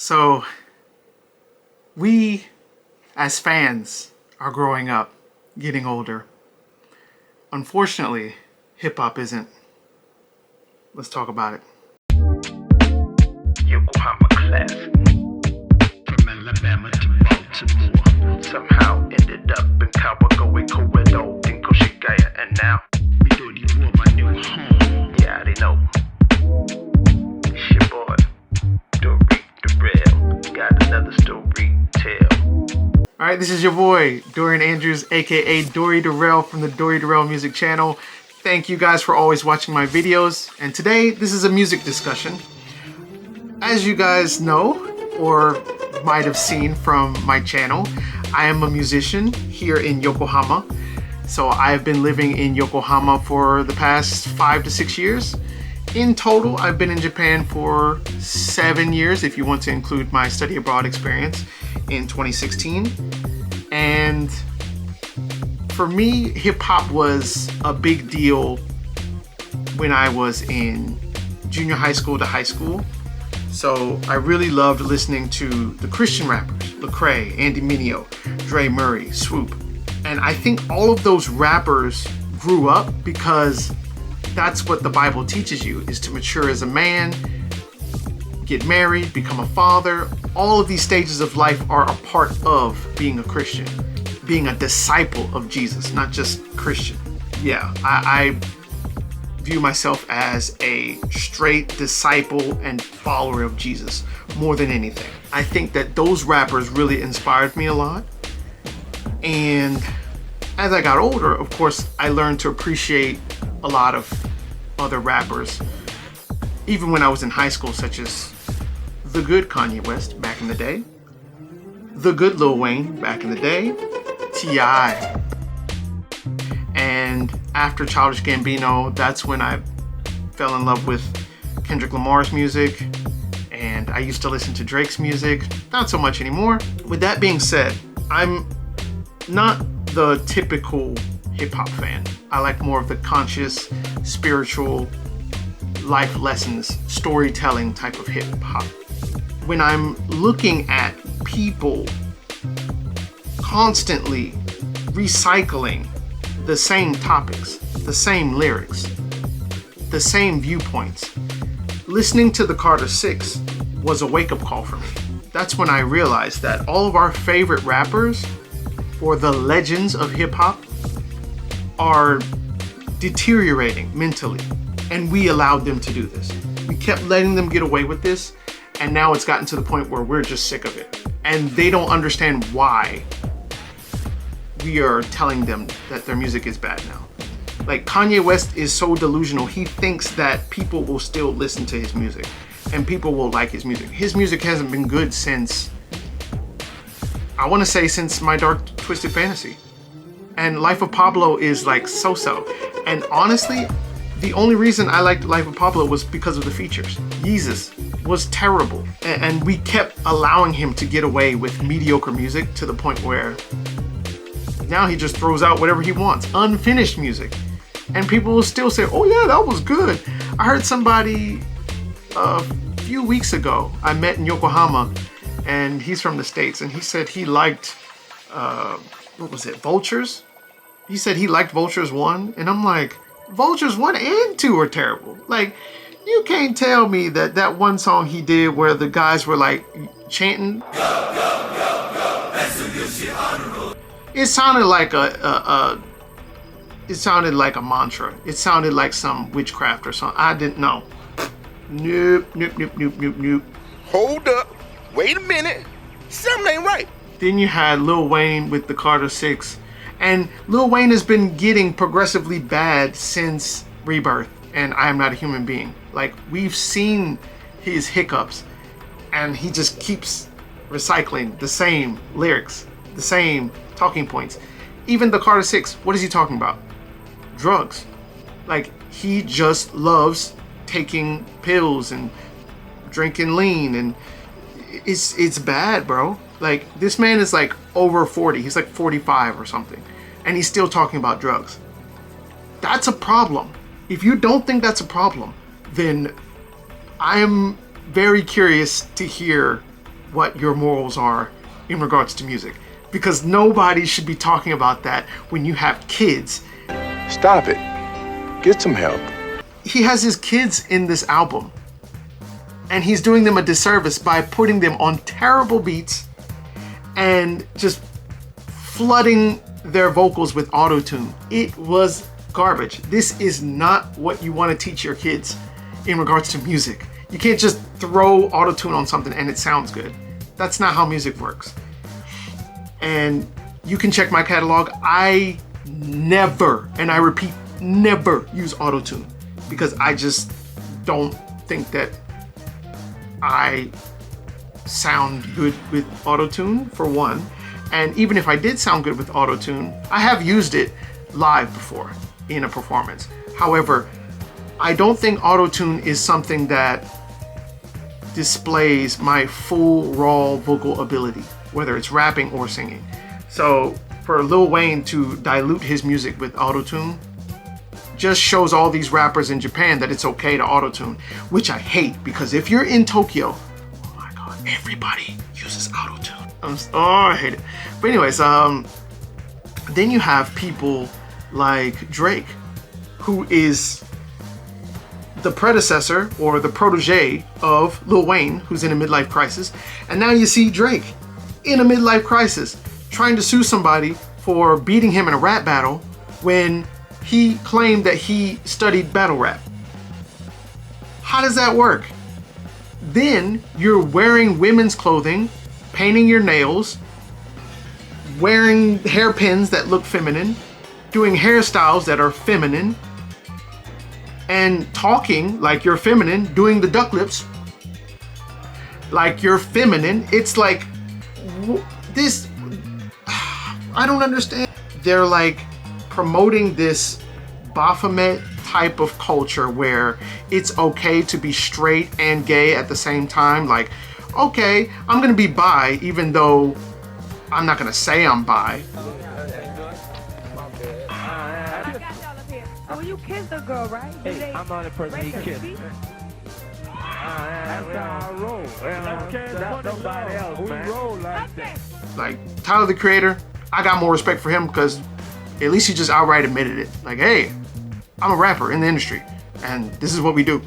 So we as fans are growing up, getting older. Unfortunately, hip hop isn't. Let's talk about it. Yokohama class. From Alabama to Baltimore. Somehow ended up in Kawagoe, Kowedo, Dinko, Shigaya, and now Midori War, my new home. Yeah, they know. It's your boy, Dory Durrell. Got another story to tell. Alright, this is your boy, Dorian Andrews, aka Dory Durrell from the Dory Durrell Music Channel. Thank you guys for always watching my videos. And today, this is a music discussion. As you guys know, or might have seen from my channel, I am a musician here in Yokohama. So I've been living in Yokohama for the past 5 to 6 years. In total, I've been in Japan for 7 years, if you want to include my study abroad experience in 2016. And for me, hip hop was a big deal when I was in junior high school to high school. So I really loved listening to the Christian rappers, Lecrae, Andy Mineo, Dre Murray, Swoop. And I think all of those rappers grew up because that's what the Bible teaches you, is to mature as a man, get married, become a father. All of these stages of life are a part of being a Christian, being a disciple of Jesus, not just Christian. Yeah, I view myself as a straight disciple and follower of Jesus more than anything. I think that those rappers really inspired me a lot. And as I got older, of course, I learned to appreciate a lot of other rappers, even when I was in high school, such as the good Kanye West back in the day, the good Lil Wayne back in the day, T.I. And after Childish Gambino, that's when I fell in love with Kendrick Lamar's music, and I used to listen to Drake's music, not so much anymore. With that being said, I'm not the typical hip-hop fan. I like more of the conscious, spiritual, life lessons, storytelling type of hip-hop. When I'm looking at people constantly recycling the same topics, the same lyrics, the same viewpoints, listening to the Carter 6 was a wake-up call for me. That's when I realized that all of our favorite rappers, or the legends of hip-hop, are deteriorating mentally, and we allowed them to do this. We kept letting them get away with this, and now it's gotten to the point where we're just sick of it, and they don't understand why we are telling them that their music is bad now. Like, Kanye West is so delusional. He thinks that people will still listen to his music and people will like his music. His music hasn't been good since, I want to say, since My Dark Twisted Fantasy. And Life of Pablo is like so-so. And honestly, the only reason I liked Life of Pablo was because of the features. Yeezus was terrible. And we kept allowing him to get away with mediocre music to the point where now he just throws out whatever he wants, unfinished music. And people will still say, oh yeah, that was good. I heard somebody a few weeks ago, I met in Yokohama, and he's from the States, and he said he liked, what was it, Vultures? He said he liked Vultures 1, and I'm like, Vultures 1 and 2 are terrible. Like, you can't tell me that that one song he did where the guys were like chanting, it sounded like it sounded like a mantra. It sounded like some witchcraft or something. I didn't know. Nope. Hold up. Wait a minute. Something ain't right. Then you had Lil Wayne with the Carter 6. And Lil Wayne has been getting progressively bad since Rebirth and I Am Not a Human Being. Like, we've seen his hiccups, and he just keeps recycling the same lyrics, the same talking points. Even the Carter 6, what is he talking about? Drugs. Like, he just loves taking pills and drinking lean, and it's bad, bro. Like, this man is like over 40. He's like 45 or something, and he's still talking about drugs. That's a problem. If you don't think that's a problem, then I am very curious to hear what your morals are in regards to music. Because nobody should be talking about that when you have kids. Stop it. Get some help. He has his kids in this album, and he's doing them a disservice by putting them on terrible beats and just flooding their vocals with auto-tune. It was garbage. This is not what you want to teach your kids in regards to music. You can't just throw auto-tune on something and it sounds good. That's not how music works. And you can check my catalog. I never, and I repeat, never use auto-tune because I just don't think that I sound good with auto-tune, for one. And even if I did sound good with auto-tune, I have used it live before in a performance. However, I don't think auto-tune is something that displays my full raw vocal ability, whether it's rapping or singing. So for Lil Wayne to dilute his music with auto-tune just shows all these rappers in Japan that it's okay to auto-tune, which I hate, because if you're in Tokyo, oh my God, everybody uses auto-tune. I hate it. But anyways, then you have people like Drake, who is the predecessor or the protege of Lil Wayne, who's in a midlife crisis. And now you see Drake in a midlife crisis trying to sue somebody for beating him in a rap battle when he claimed that he studied battle rap. How does that work? Then you're wearing women's clothing, painting your nails, wearing hairpins that look feminine, doing hairstyles that are feminine, and talking like you're feminine, doing the duck lips like you're feminine. It's like, this, I don't understand. They're like promoting this Baphomet type of culture where it's okay to be straight and gay at the same time. Like, okay, I'm gonna be bi even though I'm not gonna say I'm bi. So when you kiss the girl, right? Hey, I'm not the person he kissed. That's how I roll. That's nobody else, man. We roll like that. Like, Tyler, the Creator, I got more respect for him because at least he just outright admitted it. Like, hey, I'm a rapper in the industry and this is what we do.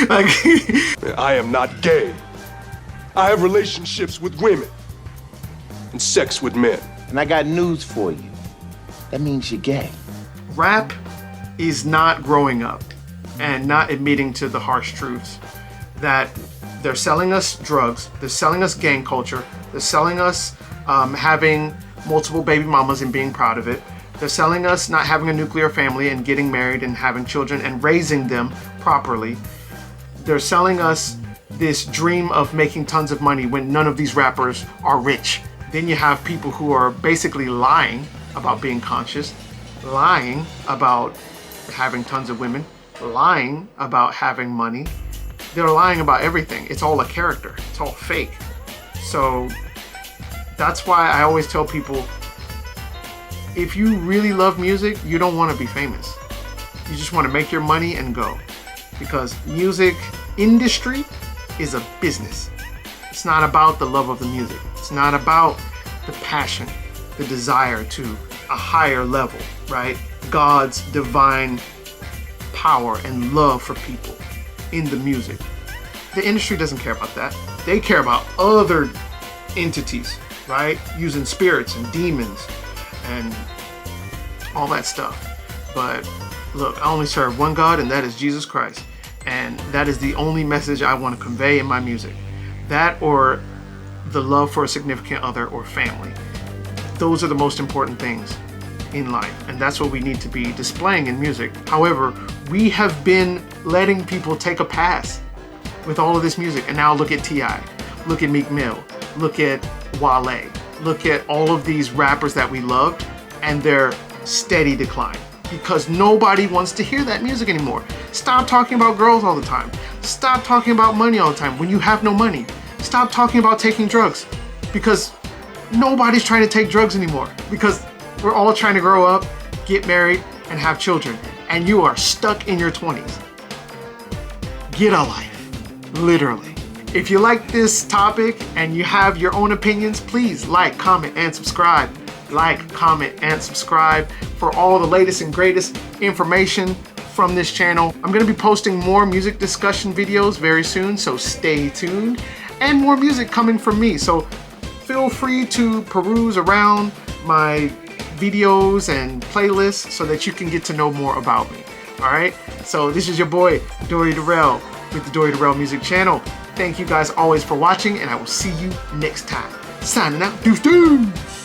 Like, I am not gay. I have relationships with women and sex with men. And I got news for you. That means you're gay. rap is not growing up and not admitting to the harsh truths that they're selling us drugs, they're selling us gang culture, they're selling us having multiple baby mamas and being proud of it. They're selling us not having a nuclear family and getting married and having children and raising them properly. They're selling us this dream of making tons of money when none of these rappers are rich. Then you have people who are basically lying about being conscious, lying about having tons of women, lying about having money. They're lying about everything. It's all a character. It's all fake. So that's why I always tell people, if you really love music, you don't want to be famous. You just want to make your money and go. Because music industry is a business. It's not about the love of the music. It's not about the passion, the desire to a higher level, right? God's divine power and love for people in the music. The industry doesn't care about that. They care about other entities, right? Using spirits and demons and all that stuff. But look, I only serve one God, and that is Jesus Christ. And that is the only message I want to convey in my music. That or the love for a significant other or family. Those are the most important things in life, and that's what we need to be displaying in music. However, we have been letting people take a pass with all of this music, and now look at T.I., look at Meek Mill, look at Wale, look at all of these rappers that we loved, and their steady decline. Because nobody wants to hear that music anymore. Stop talking about girls all the time. Stop talking about money all the time when you have no money. Stop talking about taking drugs, because nobody's trying to take drugs anymore, because we're all trying to grow up, get married, and have children, and you are stuck in your 20s. Get a life, literally. If you like this topic and you have your own opinions, please like, comment, and subscribe. Like, comment, and subscribe for all the latest and greatest information from this channel. I'm gonna be posting more music discussion videos very soon, so stay tuned. And more music coming from me, so feel free to peruse around my videos and playlists so that you can get to know more about me. Alright, so this is your boy, Dory Darrell, with the Dory Darrell Music Channel. Thank you guys always for watching, and I will see you next time. Signing out. Deuce deuce!